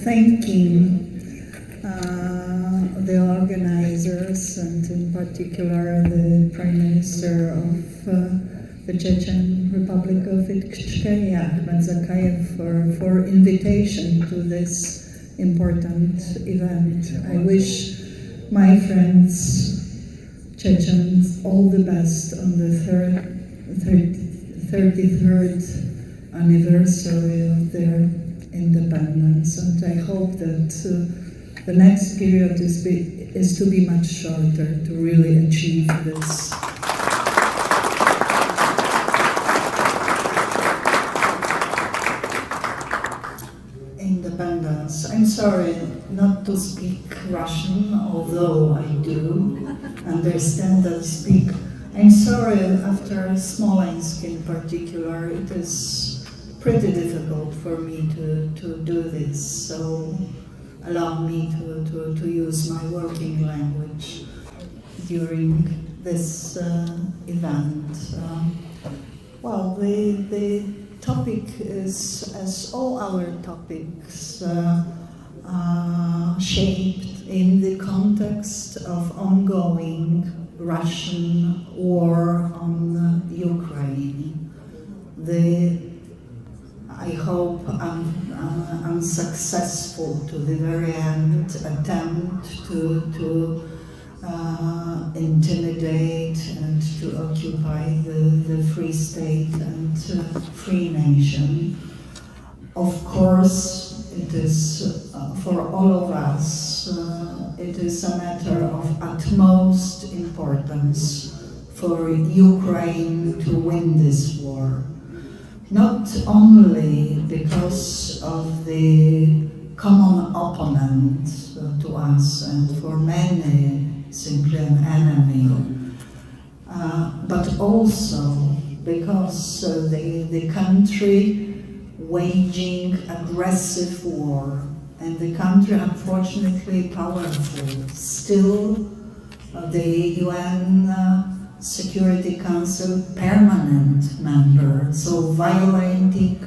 thanking the organizers and in particular the Prime Minister of the Chechen Republic of Ickeria, for invitation to this important event. I wish my friends Chechens all the best on the 33rd anniversary of their independence, and I hope that the next period is to be much shorter to really achieve this. Independence. I'm sorry not to speak Russian, although I do understand that I speak. I'm sorry, after Smolensk in particular, it is pretty difficult for me to do this, so allow me to use my working language during this event. Well, the topic is, as all our topics, shaped in the context of ongoing Russian war on Ukraine. I hope unsuccessful to the very end attempt to intimidate and to occupy the free state and free nation. Of course, it is for all of us, it is a matter of utmost importance for Ukraine to win this war. Not only because of the common opponent to us and for many simply an enemy, but also because the country waging aggressive war, and the country unfortunately powerful, still the UN Security Council permanent member, so violating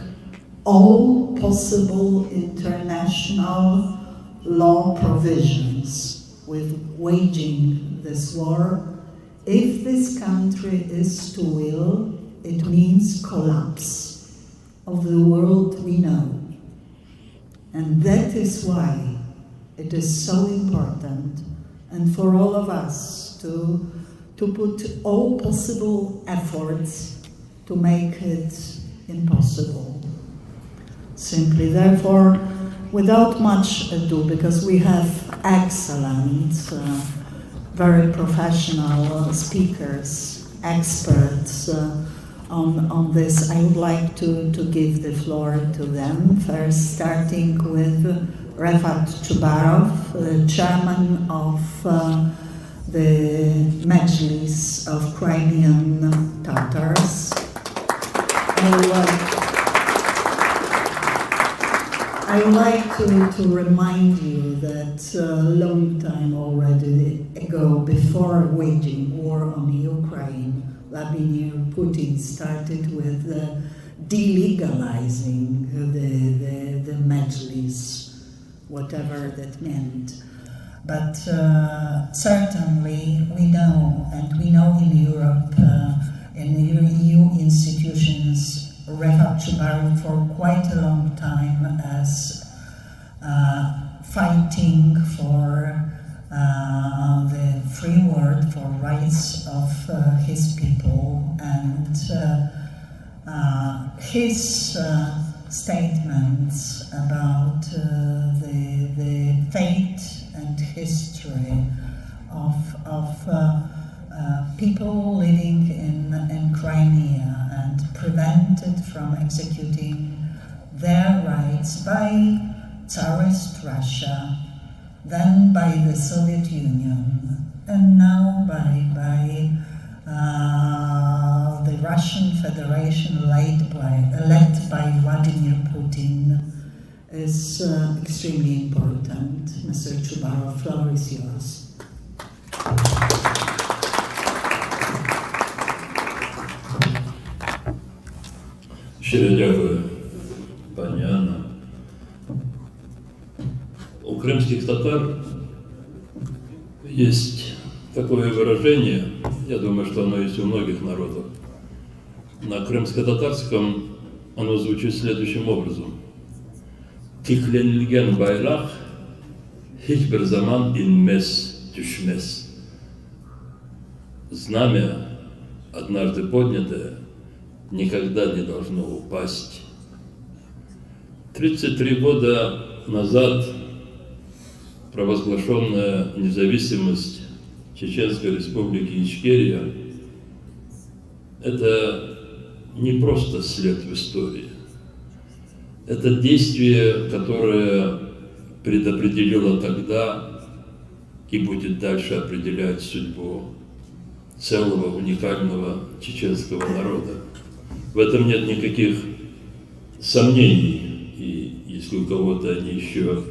all possible international law provisions with waging this war. If this country is to will, it means collapse of the world we know. And that is why it is so important, and for all of us to put all possible efforts to make it impossible. Simply, therefore, without much ado, because we have excellent, very professional speakers, experts on this, I would like to give the floor to them. First, starting with Refat Čubarov, the chairman of the Majlis of Crimean Tatars. I would like to remind you that a long time already ago, before waging war on Ukraine, Vladimir Putin started with delegalizing the Majlis, whatever that meant. But certainly we know, and we know in Europe, in the EU institutions, Refat Čubarov for quite a long time as fighting for the free word, for rights of his people, and his statements about the fate and history of people living in Crimea and prevented from executing their rights by Tsarist Russia, then by the Soviet Union, and now by the Russian Federation led by Vladimir Putin, is extremely important. Mr. Čubarov, floor is yours. Щиро дякую, пані Анна. У крымских татар есть такое выражение, я думаю, что оно есть у многих народов. На крымско-татарском оно звучит следующим образом. Тикленилген байлах hiçbir zaman inmez, düşmez. Знамя, однажды поднятое, никогда не должно упасть. 33 года назад провозглашенная независимость Чеченской республики Ичкерия – это не просто след в истории. Это действие, которое предопределило тогда и будет дальше определять судьбу целого уникального чеченского народа. В этом нет никаких сомнений, и если у кого-то они еще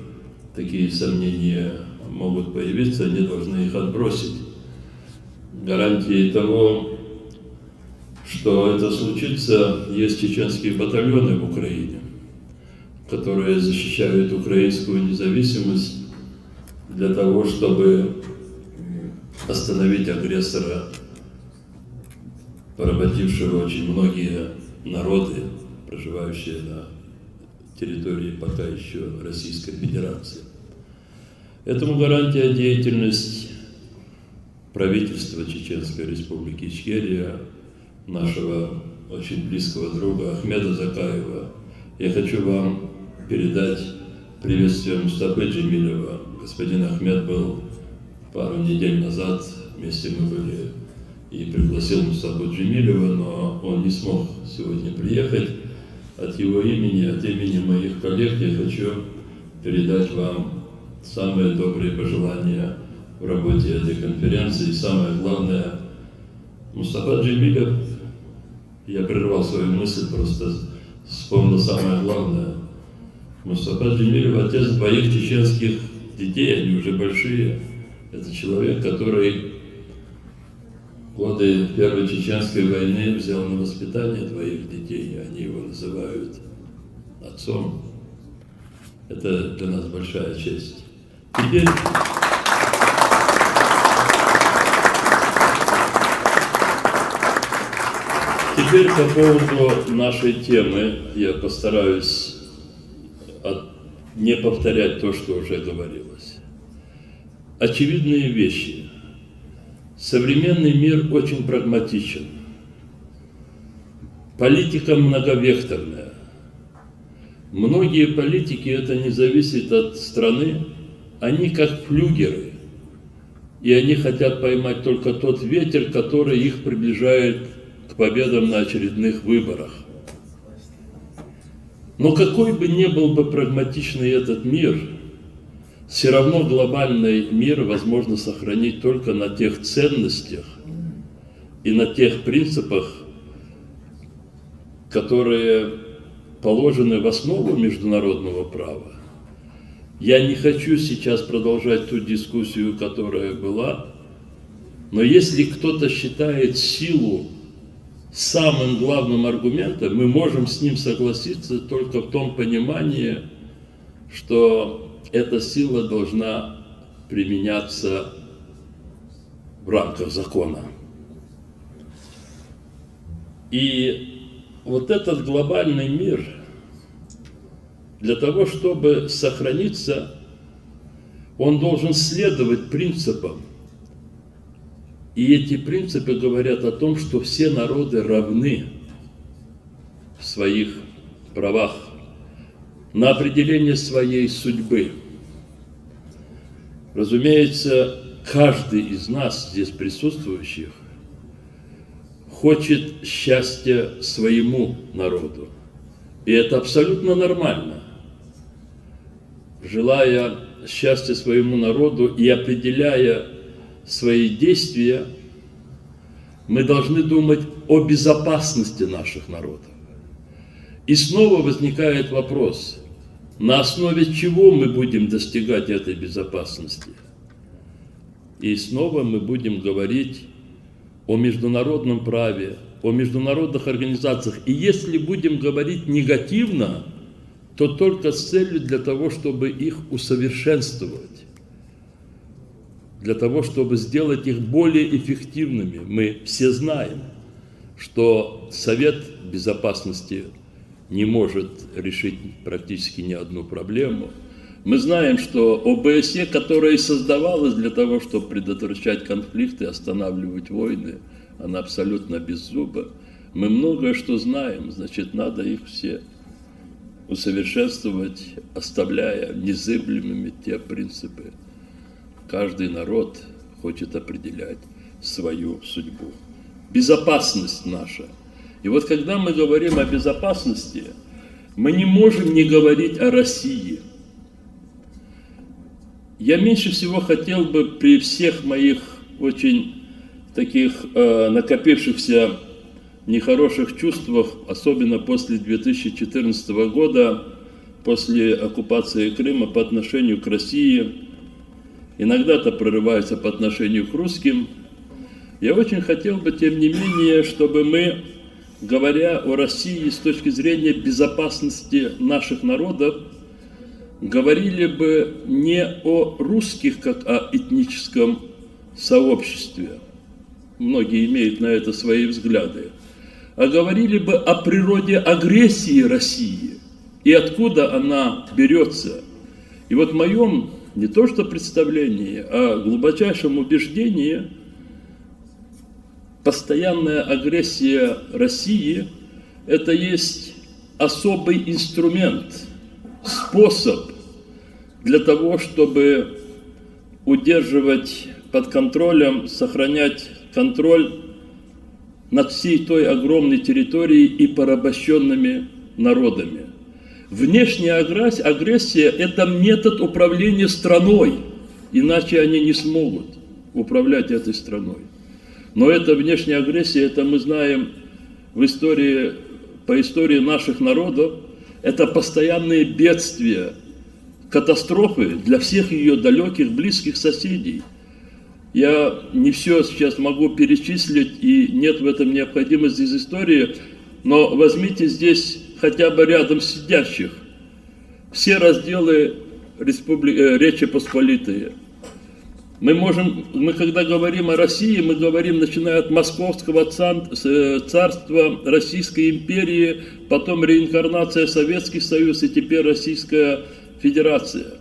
такие сомнения могут появиться, они должны их отбросить. Гарантией того, что это случится, есть чеченские батальоны в Украине, которые защищают украинскую независимость для того, чтобы остановить агрессора, поработившего очень многие народы, проживающие на территории пока еще Российской Федерации. Этому гарантия деятельность правительства Чеченской Республики Ичкерия, нашего очень близкого друга Ахмеда Закаева. Я хочу вам передать приветствие Мустафы Джемилева. Господин Ахмед был пару недель назад, вместе мы были, и пригласил Мустафу Джемилева, но он не смог сегодня приехать. От его имени, от имени моих коллег я хочу передать вам самые добрые пожелания в работе этой конференции. И самое главное, Мустафа Джемилев, я прервал свою мысль, просто вспомнил самое главное. Мустафа Джемилев, отец двоих чеченских детей, они уже большие. Это человек, который в годы Первой Чеченской войны взял на воспитание двоих детей, они его называют отцом. Это для нас большая честь. Теперь по поводу нашей темы я постараюсь не повторять то, что уже говорилось. Очевидные вещи. Современный мир очень прагматичен. Политика многовекторная. Многие политики, это не зависит от страны, они как флюгеры. И они хотят поймать только тот ветер, который их приближает к победам на очередных выборах. Но какой бы ни был бы прагматичный этот мир, все равно глобальный мир возможно сохранить только на тех ценностях и на тех принципах, которые положены в основу международного права. Я не хочу сейчас продолжать ту дискуссию, которая была, но если кто-то считает силу самым главным аргументом, мы можем с ним согласиться только в том понимании, что эта сила должна применяться в рамках закона. И вот этот глобальный мир, для того, чтобы сохраниться, он должен следовать принципам. И эти принципы говорят о том, что все народы равны в своих правах на определение своей судьбы. Разумеется, каждый из нас, здесь присутствующих, хочет счастья своему народу. И это абсолютно нормально. Желая счастья своему народу и определяя свои действия, мы должны думать о безопасности наших народов. И снова возникает вопрос, на основе чего мы будем достигать этой безопасности? И снова мы будем говорить о международном праве, о международных организациях. И если будем говорить негативно, то только с целью для того, чтобы их усовершенствовать, для того, чтобы сделать их более эффективными. Мы все знаем, что Совет Безопасности не может решить практически ни одну проблему. Мы знаем, что ОБСЕ, которая создавалась для того, чтобы предотвращать конфликты, останавливать войны, она абсолютно беззуба. Мы многое что знаем, значит, надо их все усовершенствовать, оставляя незыблемыми те принципы. Каждый народ хочет определять свою судьбу. Безопасность наша. И вот когда мы говорим о безопасности, мы не можем не говорить о России. Я меньше всего хотел бы при всех моих очень таких накопившихся нехороших чувствах, особенно после 2014 года, после оккупации Крыма по отношению к России, иногда это прорывается по отношению к русским, я очень хотел бы, тем не менее, чтобы мы, говоря о России с точки зрения безопасности наших народов, говорили бы не о русских, как о этническом сообществе, многие имеют на это свои взгляды, а говорили бы о природе агрессии России и откуда она берется. И вот в моем не то что представлении, а глубочайшем убеждении, постоянная агрессия России – это есть особый инструмент, способ для того, чтобы удерживать под контролем, сохранять контроль над всей той огромной территорией и порабощенными народами. Внешняя агрессия – это метод управления страной, иначе они не смогут управлять этой страной. Но эта внешняя агрессия, это мы знаем в истории, по истории наших народов, это постоянные бедствия, катастрофы для всех ее далеких, близких соседей. Я не все сейчас могу перечислить, и нет в этом необходимости из истории, но возьмите здесь хотя бы рядом сидящих все разделы Речи Посполитой. Мы когда говорим о России, мы говорим, начиная от Московского царства, Российской империи, потом реинкарнация Советский Союз и теперь Российская Федерация.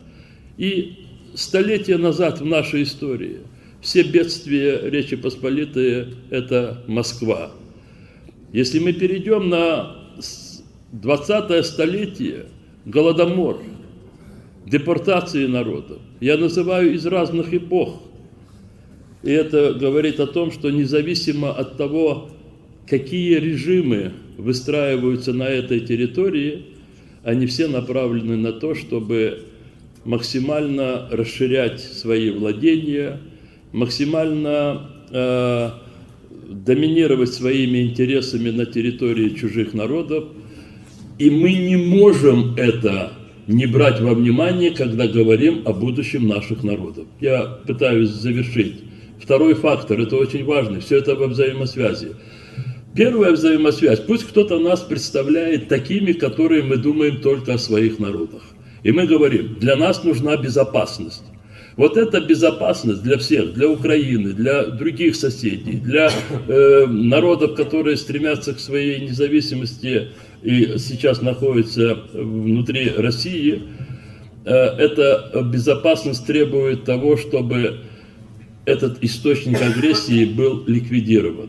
И столетия назад в нашей истории все бедствия Речи Посполитой – это Москва. Если мы перейдем на 20-е столетие, Голодомор, депортации народов, я называю из разных эпох. И это говорит о том, что независимо от того, какие режимы выстраиваются на этой территории, они все направлены на то, чтобы максимально расширять свои владения, максимально доминировать своими интересами на территории чужих народов. И мы не можем это не брать во внимание, когда говорим о будущем наших народов. Я пытаюсь завершить. Второй фактор, это очень важный, все это во взаимосвязи. Первая взаимосвязь, пусть кто-то нас представляет такими, которые мы думаем только о своих народах. И мы говорим, для нас нужна безопасность. Вот эта безопасность для всех, для Украины, для других соседей, для народов, которые стремятся к своей независимости и сейчас находятся внутри России, эта безопасность требует того, чтобы этот источник агрессии был ликвидирован.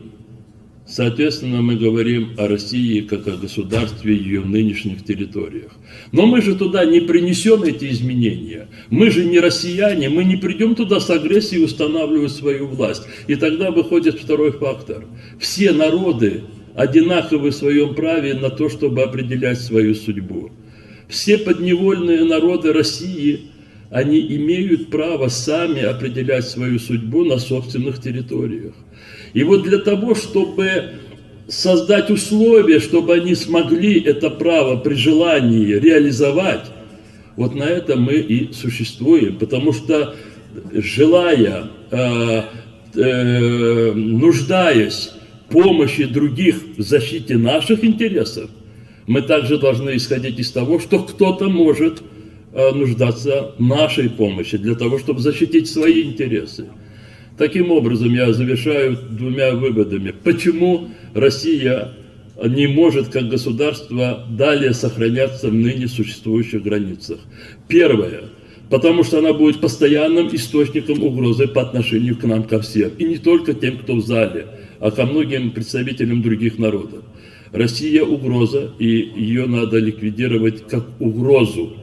Соответственно, мы говорим о России как о государстве, ее нынешних территориях. Но мы же туда не принесем эти изменения. Мы же не россияне, мы не придем туда с агрессией устанавливать свою власть. И тогда выходит второй фактор. Все народы одинаковы в своем праве на то, чтобы определять свою судьбу. Все подневольные народы России, они имеют право сами определять свою судьбу на собственных территориях. И вот для того, чтобы создать условия, чтобы они смогли это право при желании реализовать, вот на это мы и существуем. Потому что, желая, нуждаясь в помощи других в защите наших интересов, Мы также должны исходить из того, что кто-то может нуждаться в нашей помощи для того, чтобы защитить свои интересы. Таким образом, я завершаю двумя выводами. Почему Россия не может как государство далее сохраняться в ныне существующих границах? Первое. Потому что она будет постоянным источником угрозы по отношению к нам, ко всем. И не только тем, кто в зале, а ко многим представителям других народов. Россия угроза, и ее надо ликвидировать как угрозу.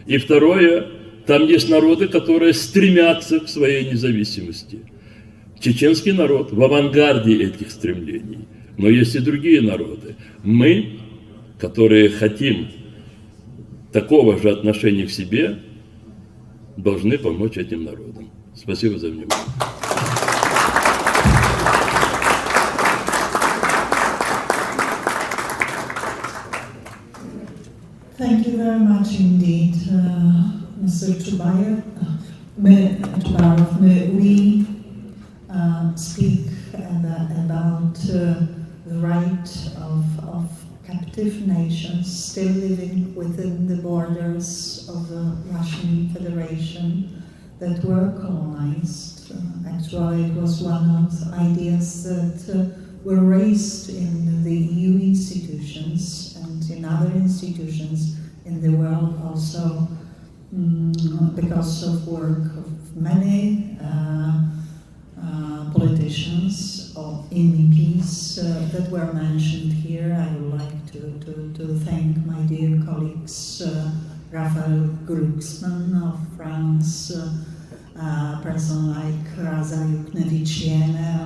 И второе, там есть народы, которые стремятся к своей независимости. Чеченский народ в авангарде этих стремлений. Но есть и другие народы. Мы, которые хотим такого же отношения к себе, должны помочь этим народам. Спасибо за внимание. Thank you very much indeed, Mr. Chubarov. We speak about the right of captive nations still living within the borders of the Russian Federation that were colonized. Actually, it was one of the ideas that were raised in the EU institutions and in other institutions in the world also because of work of many politicians or MEPs that were mentioned here. I would like to thank my dear colleagues Kurochkin of France, a person like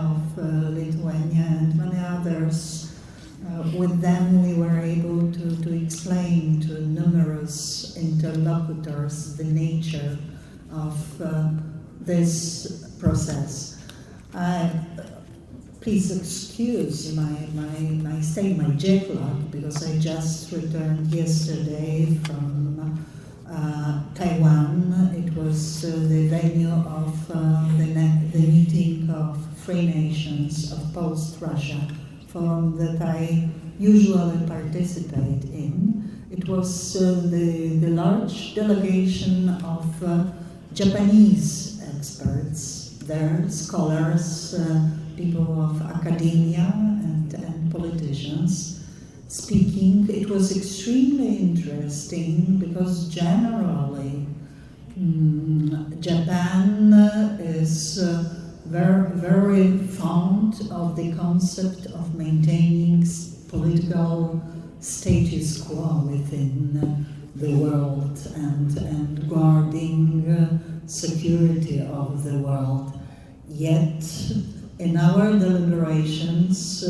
of Lithuania and many others. With them we were able to explain to numerous interlocutors the nature of this process. Please excuse my stay, my jet lag, because I just returned yesterday from Taiwan. It was the venue of the meeting of Free Nations of Post-Russia forum that I usually participate in. It was the large delegation of Japanese experts, there, scholars, people of academia and politicians speaking. It was extremely interesting because generally Japan is very fond of the concept of maintaining political status quo within the world and guarding security of the world. Yet, in our deliberations,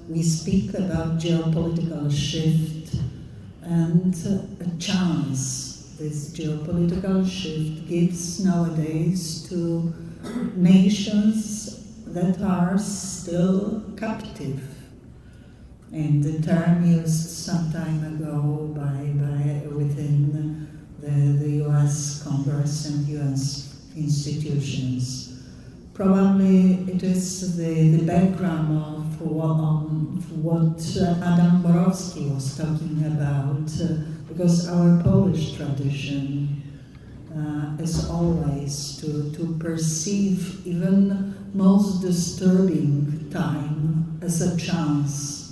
we speak about geopolitical shift and a chance this geopolitical shift gives nowadays to nations that are still captive. And the term used some time ago within the US Congress and US institutions. Probably it is the background of what Adam Borowski was talking about, because our Polish tradition is always to perceive even most disturbing time as a chance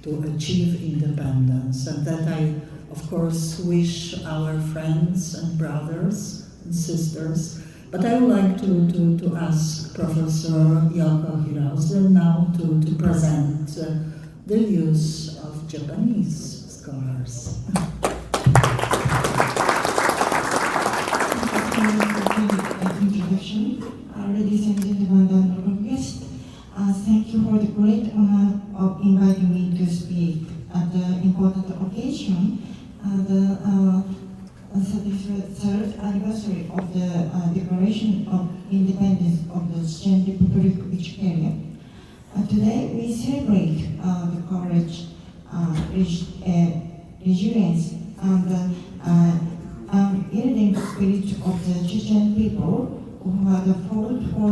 to achieve independence, and that I, of course, wish our friends and brothers and sisters. But I would like to ask Professor Yoko Hirose now to present the views of Japanese scholars. Introduction, ladies and gentlemen, and honored guests. Thank you for the great honor of inviting me to speak at the important occasion, the 33rd anniversary of the Declaration of Independence of the Czech Republic of Ickeria. Today we celebrate the courage, resilience, and unyielding spirit of the Chechen people who had fought for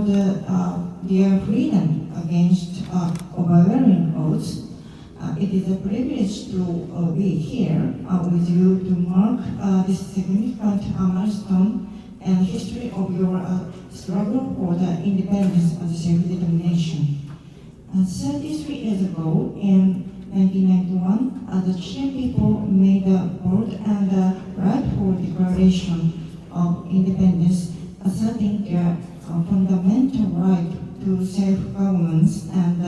their freedom against overwhelming odds. It is a privilege to be here with you to mark this significant milestone and history of your struggle for the independence and self-determination. 33 years ago, in 1991, the Chilean people made a bold and rightful declaration of independence, asserting their fundamental right to self-governance and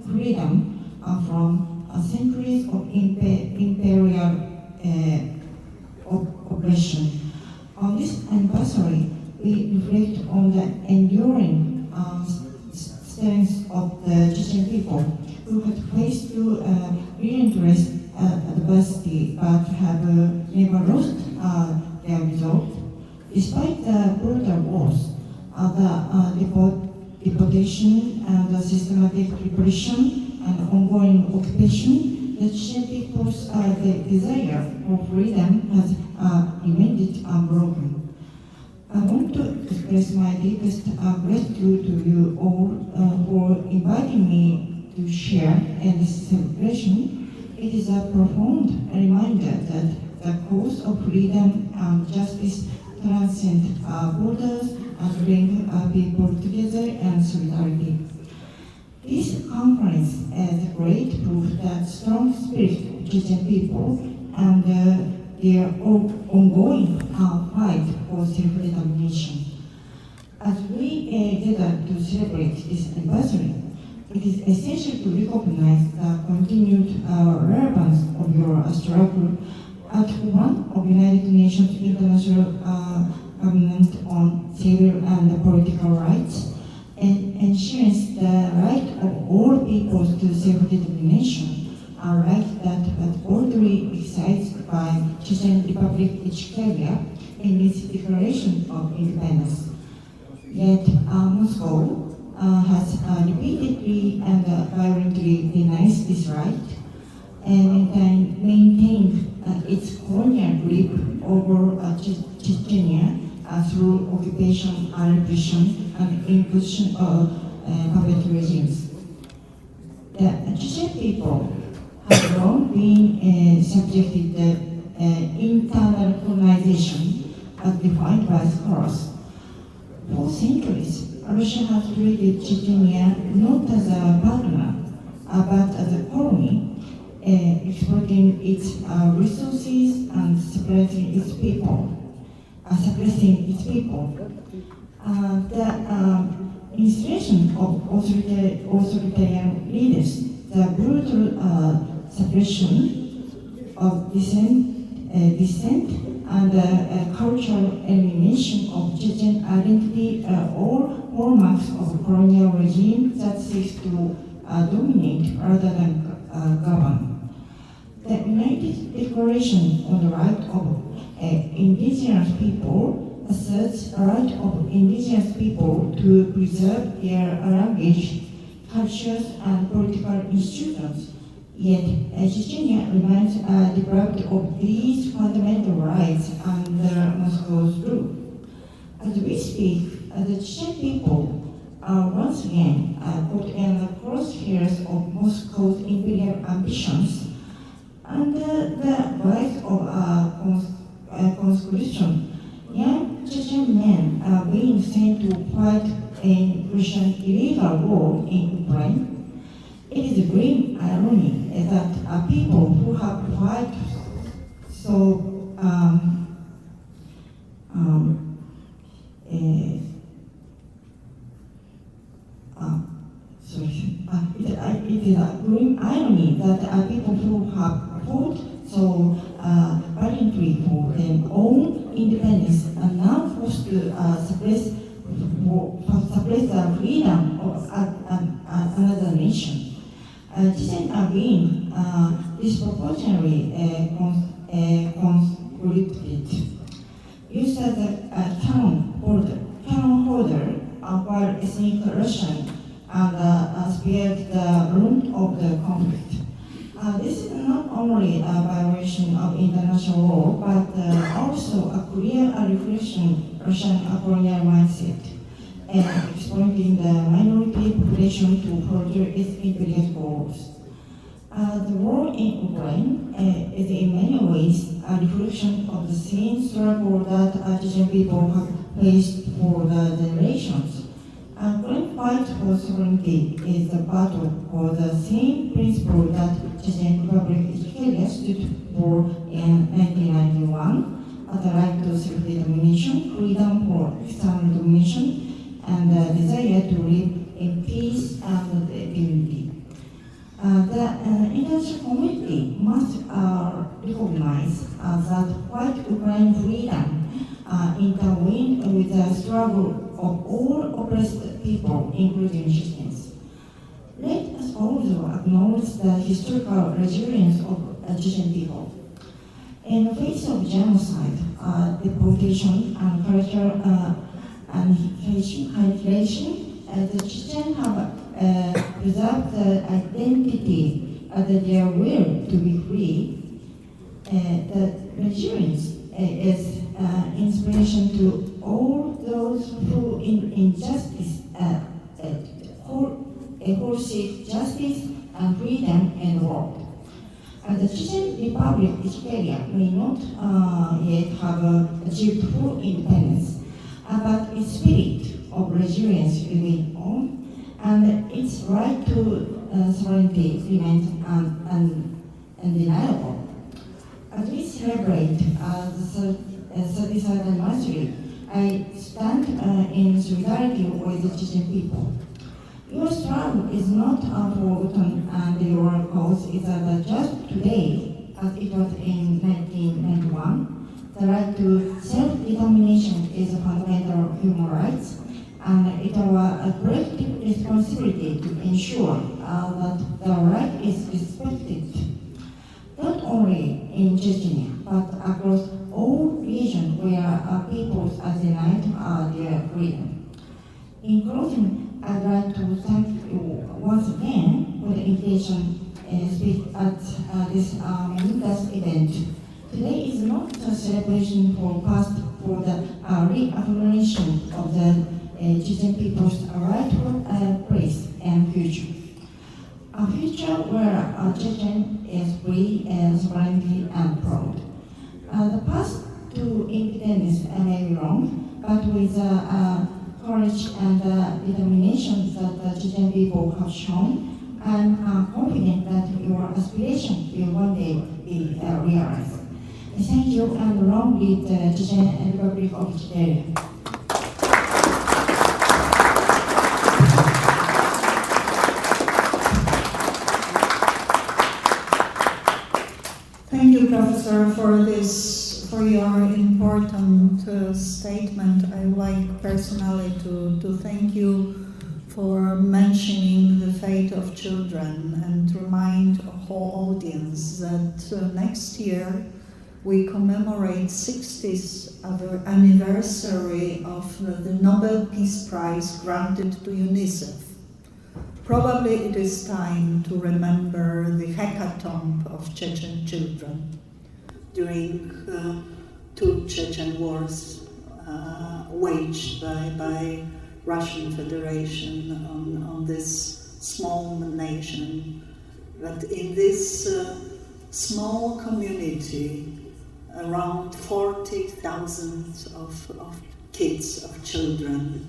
freedom from centuries of imperial oppression. On this anniversary, we reflect on the enduring strength of the Chechen people who had faced through relentless adversity but have never lost their resolve. Despite the brutal wars, the deportation and the systematic repression and ongoing occupation, the Chechen people's desire for freedom has remained unbroken. I want to express my deepest gratitude to you all for inviting me to share in this celebration. It is a profound reminder that the cause of freedom and justice transcend borders and bring people together in solidarity. This conference is a great proof that strong spirit of Chechen people and their ongoing fight for self-determination. As we gather to celebrate this anniversary, it is essential to recognize the continued relevance of your struggle at one of United Nations International Covenant on Civil and Political Rights, and ensures the right of all peoples to self-determination, a right that boldly excites by Chechen Republic Ickeria in its declaration of independence. Yet Moscow has repeatedly and violently denied this right and maintained its colonial grip over Chechnya through occupation, repression, and imposition of puppet regimes. The Chechen people have long been subjected to internal colonization as defined by scholars. For centuries, Russia has treated Chechnya not as a partner, but as a colony, exploiting its resources and suppressing its people. The installation of authoritarian leaders, the brutal suppression of dissent and cultural elimination of Chechen identity are all hallmarks of a colonial regime that seeks to dominate rather than govern. The United Declaration on the Right of Indigenous People asserts the right of indigenous people to preserve their language, cultures, and political institutions. Yet, Chechnya remains deprived of these fundamental rights under Moscow's rule. As we speak, the Chechen people are once again put in the crosshairs of Moscow's imperial ambitions. Under the guise of conscription, young Chechen men are being sent to fight in Russian illegal war in Ukraine. It is a grim irony that people who have fought so it is a grim irony that people who have fought so valiantly for their own independence are now forced to suppress the freedom of another nation. Chechen are being disproportionately conscripted, used as a town holder while ethnic Russian and spared the brunt of the conflict. This is not only a violation of international law, but also a clear reflection of Russian colonial mindset, exploiting the minority population to further its imperial goals. The war in Ukraine is in many ways a reflection of the same struggle that Chechen people have faced for the generations. A great fight for sovereignty is the battle for the same principle that Chechen Republic Ickeria stood for in 1991, the right to self-determination, freedom for external domination, and the desire to live in peace and dignity. The international community must recognize that white Ukraine freedom intertwined with the struggle of all oppressed people, including Chechens. Let us also acknowledge the historical resilience of Chechen people. In the face of genocide, deportation, and cultural annihilation, the Chechens have preserved the identity of their will to be free. The resilience is inspiration to all those who in injustice who seek justice and freedom in the world. The Chechen Republic Ickeria may not yet have achieved full independence, but its spirit of resilience remains on, and its right to sovereignty remains undeniable. As we celebrate the 33rd anniversary, I stand in solidarity with the Chechen people. Your struggle is not forgotten, and your cause is just today, as it was in 1991. The right to self-determination is a fundamental human right, and it is a collective responsibility to ensure that the right is respected, not only in Chechnya, but across all regions where peoples are denied their freedom. In closing, I'd like to thank you once again for the invitation to speak at this momentous event. Today is not a celebration for past, for the reaffirmation of the Chechen people's rightful place and future. A future where Chechen is free and sovereignty and proud. The path to independence may be long, but with courage and determination that the Chechen people have shown, I'm confident that your aspiration will one day be realized. Thank you, and long live the Chechen Republic of Ickeria. Thank you, Professor, for your important statement. I would like personally to thank you for mentioning the fate of children and remind the whole audience that next year we commemorate 60th anniversary of the Nobel Peace Prize granted to UNICEF. Probably it is time to remember the hecatomb of Chechen children during two Chechen wars waged by Russian Federation on this small nation. But in this small community, around 40,000 of kids, of children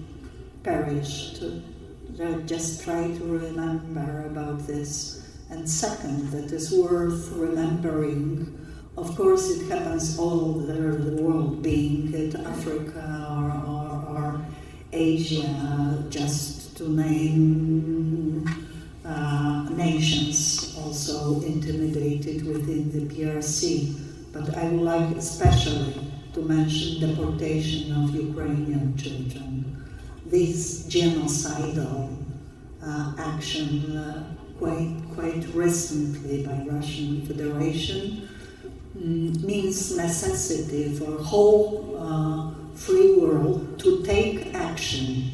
perished. Just try to remember about this. And second, that is worth remembering. Of course, it happens all over the world, being it Africa or Asia, just to name nations also intimidated within the PRC. But I would like especially to mention deportation of Ukrainian children. This genocidal action quite recently by Russian Federation means necessity for whole free world to take action.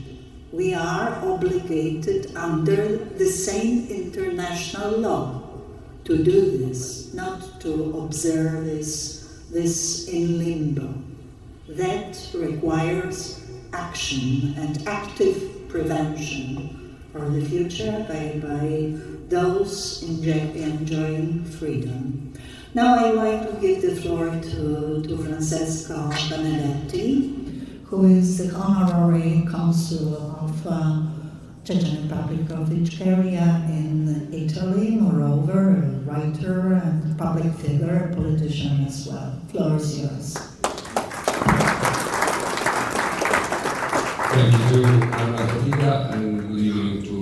We are obligated under the same international law to do this, not to observe this in limbo. That requires action and active prevention or the future by those enjoying freedom. Now I'd like to give the floor to Francesco Beninetti, who is the honorary consul of Czech Republic of Ickeria in Italy, moreover, a writer and public figure, a politician as well. Floor is yours. Thank you to Anna Fotыga and good evening to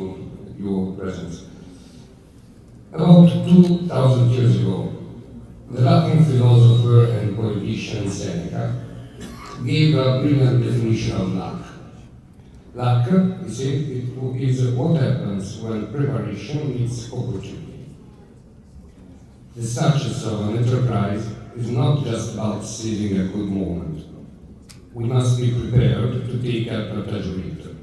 your presence. About 2,000 years ago, the Latin philosopher and politician Seneca gave a brilliant definition of luck. Luck, he said, is what happens when preparation meets opportunity. The success of an enterprise is not just about seizing a good moment. We must be prepared to take advantage of it.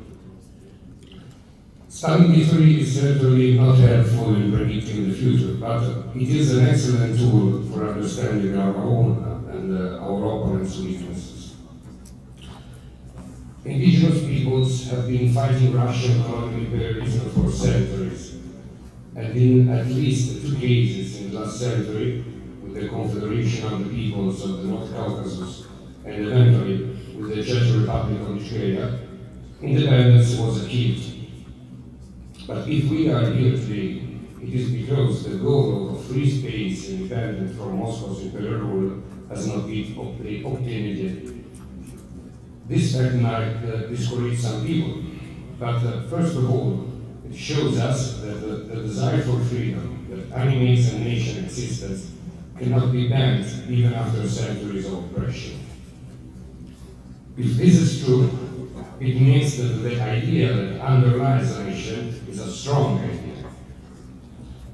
Studying history is certainly not helpful in predicting the future, but it is an excellent tool for understanding our own and our opponents' weaknesses. Indigenous peoples have been fighting Russian colonial imperialism for centuries, and in at least 2 cases in the last century, with the Confederation of the Peoples of the North Caucasus and eventually with the Czech Republic of Ickeria, independence was achieved. But if we are here today, it is because the goal of free space independent from Moscow's imperial rule has not been obtained yet. This fact might discourage some people, but first of all, it shows us that the desire for freedom that animates a nation existence cannot be banned even after centuries of oppression. If this is true, it means that the idea that underlies a nation is a strong idea.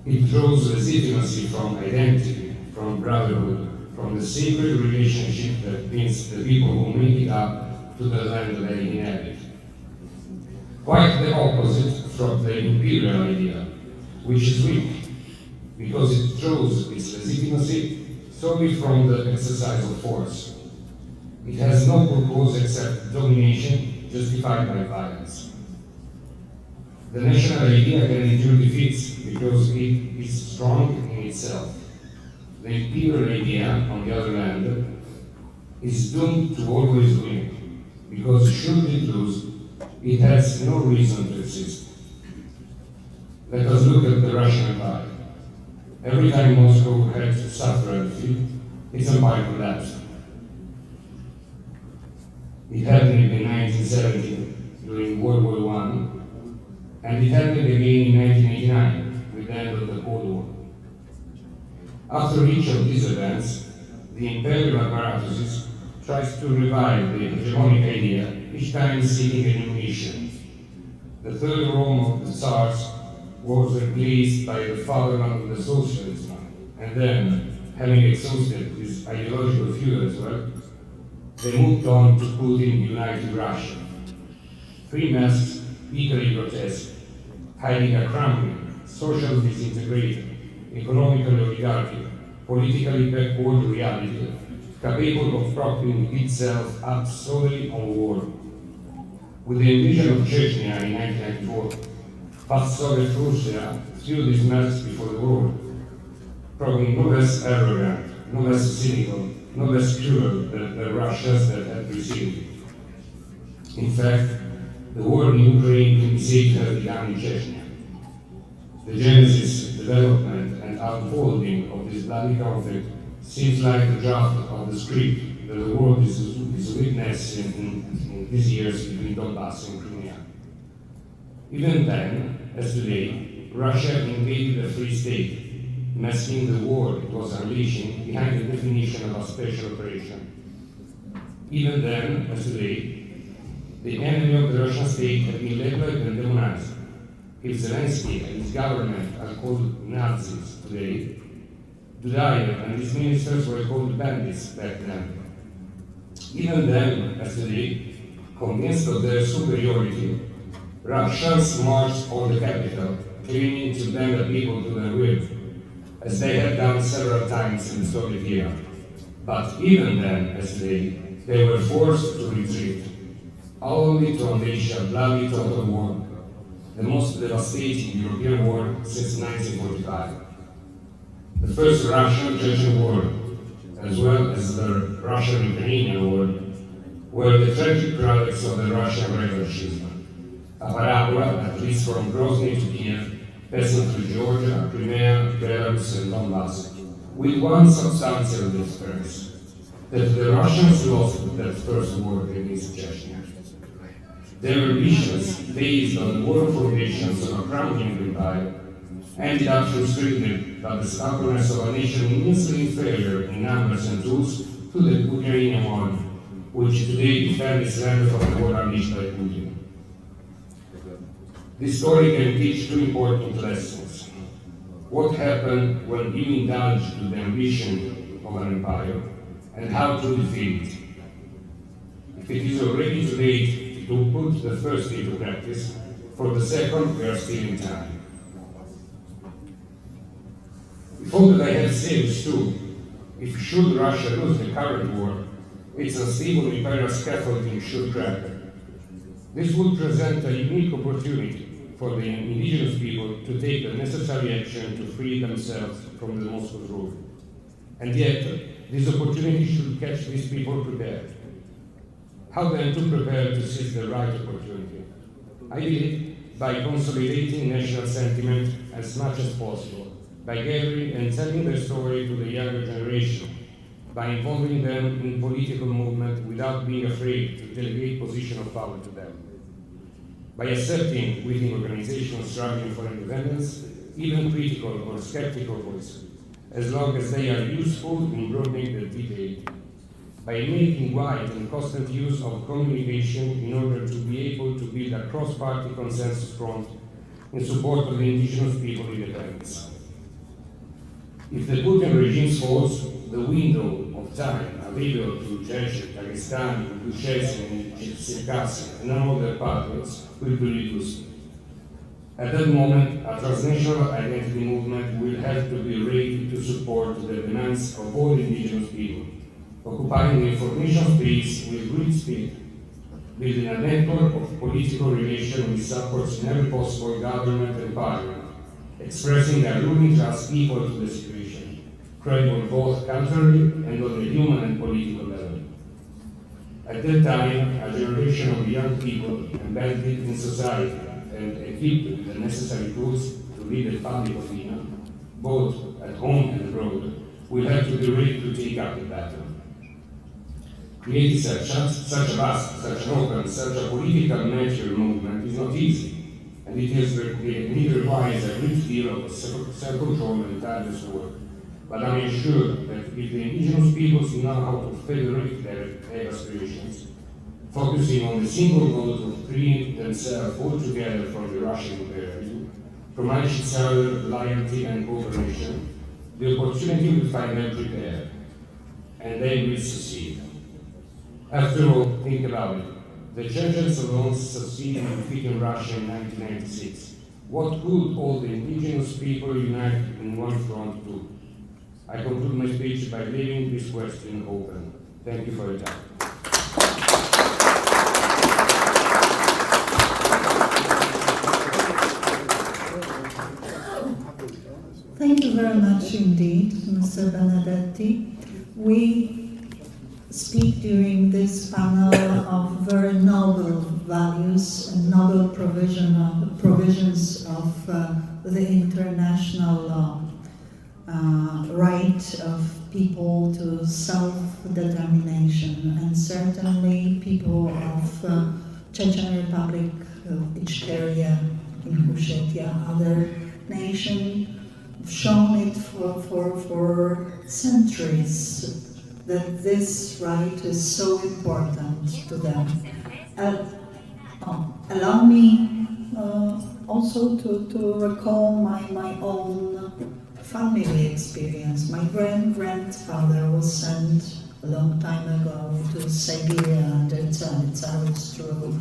It draws legitimacy from identity, from brotherhood, from the sacred relationship that binds the people who make it up to the land they inhabit. Quite the opposite from the imperial idea, which is weak, because it draws its legitimacy solely from the exercise of force. It has no purpose except domination justified by violence. The national idea can endure defeats because it is strong in itself. The imperial idea, on the other hand, is doomed to always win, because should it lose, it has no reason to exist. Let us look at the Russian Empire. Every time Moscow had to suffer a defeat, its empire collapsed. It happened in 1917 during World War I, and it happened again in 1989 with the end of the Cold War. After each of these events, the imperial apparatus tries to revive the hegemonic idea, each time seeking a new mission. The third Rome of the Tsars was replaced by the fatherland of the socialism, and then, having exhausted this ideological fuel as well, they moved on to put in united Russia. 3 masks, equally grotesque, hiding a crumbling, social disintegrated, economically oligarchic, politically backward reality, capable of propping itself up solely on war. With the invasion of Chechnya in 1994, past Soviet Russia threw these masks before the world, proving no less arrogant, no less cynical, no less cruel than the Russias that had preceded it. In fact, the war in Ukraine can be said to have begun in Chechnya. The genesis, development, and unfolding of this bloody conflict seems like the draft of the script that the world is witnessing in these years between Donbass and Crimea. Even then, as today, Russia invaded a free state, masking the war it was unleashing behind the definition of a special operation. Even then, as today, the enemy of the Russian state had been labeled and demonized. If Zelensky and his government are called Nazis today, Dudayev and his ministers were called bandits back then. Even then, as today, convinced of their superiority, Russians marched on the capital, claiming to bend the people to their will, as they had done several times in the Soviet era. But even then, as they were forced to retreat, only to unleash a bloody total war. the most devastating European war since 1945. The first Russian-Chechen war, as well as the Russian-Ukrainian war, were the tragic products of the Russian revanchism. A parabola, at least from Grozny to Kiev, passing through Georgia, Crimea, Belarus and Donbass, with one substantial difference, that the Russians lost that first war against Chechnya. Their ambitions, based on the war foundations of a crowning empire, ended up frustrated by the stubbornness of a nation immensely inferior in numbers and tools to the Ukrainian one, which today defends its land from the war unleashed by Putin. This story can teach two important lessons. What happened when you indulge to the ambition of an empire, and how to defeat it. If it is already too late to put the first into practice, for the second we are still in time. If all that I have said is true, if should Russia lose the current war, its unstable imperial scaffolding should crack. This would present a unique opportunity for the indigenous people to take the necessary action to free themselves from the Moscow rule. And yet, this opportunity should catch these people prepared. How then to prepare to seize the right opportunity? I believe by consolidating national sentiment as much as possible, by gathering and telling their story to the younger generation, by involving them in political movement without being afraid to delegate position of power to them, by accepting within organizations struggling for independence, even critical or skeptical voices, as long as they are useful in broadening the debate, by making wide and constant use of communication in order to be able to build a cross-party consensus front in support of the indigenous people independence. If the Putin regime falls, the window of time available to Chechnya, Dagestan, Chechnya, and Circassian, and all their partners will be reduced. At that moment, a transnational identity movement will have to be ready to support the demands of all indigenous people, occupying the information space with great speed, building a network of political relations with supports in every possible government and parliament, expressing their ruling trust equal to the situation, credible both culturally and on the human and political level. At that time, a generation of young people embedded in society and equipped with the necessary tools to lead the public opinion, both at home and abroad, will have to be ready to take up the battle. Creating such a vast, such an open, such a political nature movement is not easy, and it requires a great deal of self-control and tireless work. But I am sure that if the indigenous peoples know how to federate their aspirations, focusing on the single goal of freeing themselves altogether from the Russian imperialism, promoting each other loyalty and cooperation, the opportunity will find them prepared, and they will succeed. After all, think about it. The Chechens alone succeeded in defeating Russia in 1996. What could all the indigenous people united in one front do? I conclude my speech by leaving this question open. Thank you for your time. Thank you very much indeed, Mr. Benedetti. We speak during this panel of very noble values and noble provisions of the international right of people to self-determination, and certainly people of Chechen Republic, Ickeria, Ingushetia, other nations have shown it for centuries that this right is so important to them. Allow me also to recall my own family experience. My grandfather was sent a long time ago to Siberia under Tsar, it's true.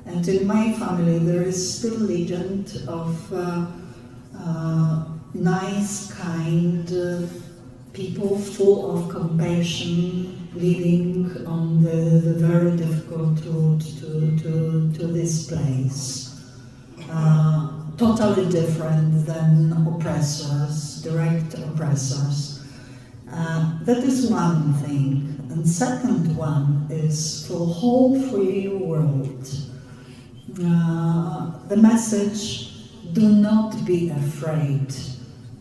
And in my family there is still legend of nice, kind people full of compassion living on the very difficult route to this place. totally different than oppressors, direct oppressors. That is one thing. And second one is for the whole free world. The message, do not be afraid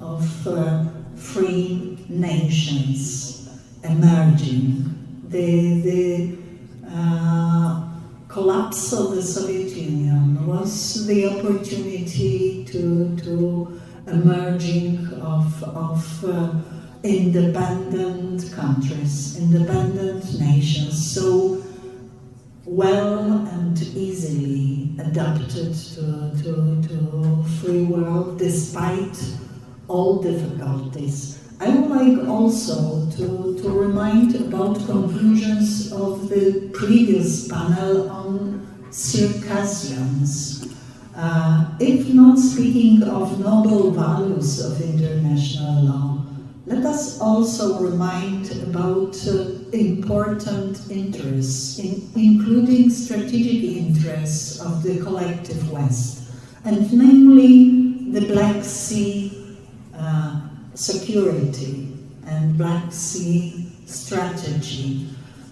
of free nations emerging. The collapse of the Soviet Union was the opportunity to emerging of independent countries, independent nations, so well and easily adapted to free world despite all difficulties. I would like also to remind about conclusions of the previous panel on Circassians. If not speaking of noble values of international law, let us also remind about important interests, including strategic interests of the collective West, and namely the Black Sea security and Black Sea strategy,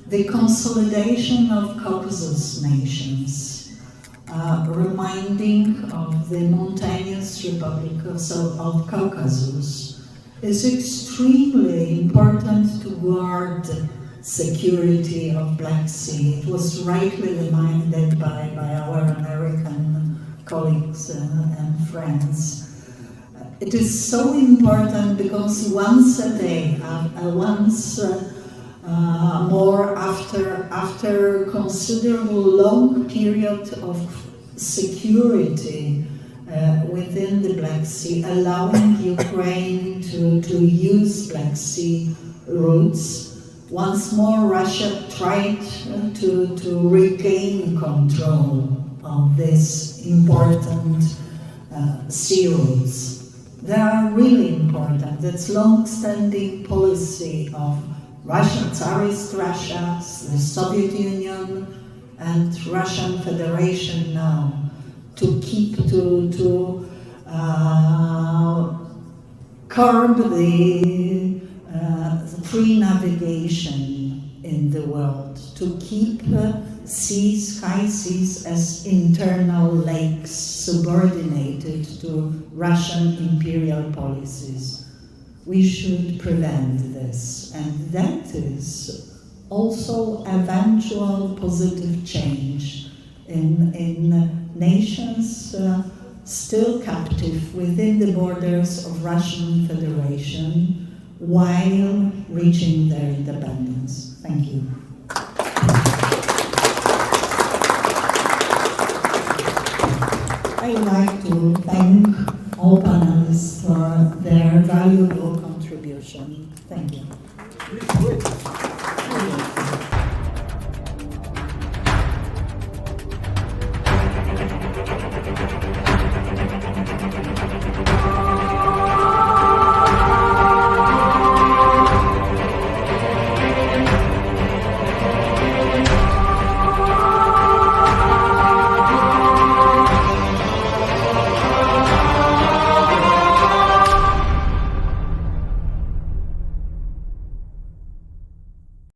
the consolidation of Caucasus nations, reminding of the mountainous Republic of Caucasus, is extremely important to guard security of Black Sea. It was rightly reminded by our American colleagues and friends. It is so important because once a day, once more after considerable long period of security within the Black Sea, allowing Ukraine to use Black Sea routes. Once more, Russia tried to regain control of these important sea routes. They are really important. That's long-standing policy of Russia, Tsarist Russia, the Soviet Union, and Russian Federation now, to keep to curb the free navigation in the world, to keep seas, high seas, as internal lakes subordinated to Russian imperial policies. We should prevent this, and that is also eventual positive change in nations still captive within the borders of Russian Federation while reaching their independence. Thank you. I would like to thank all panelists for their valuable contribution. Thank you.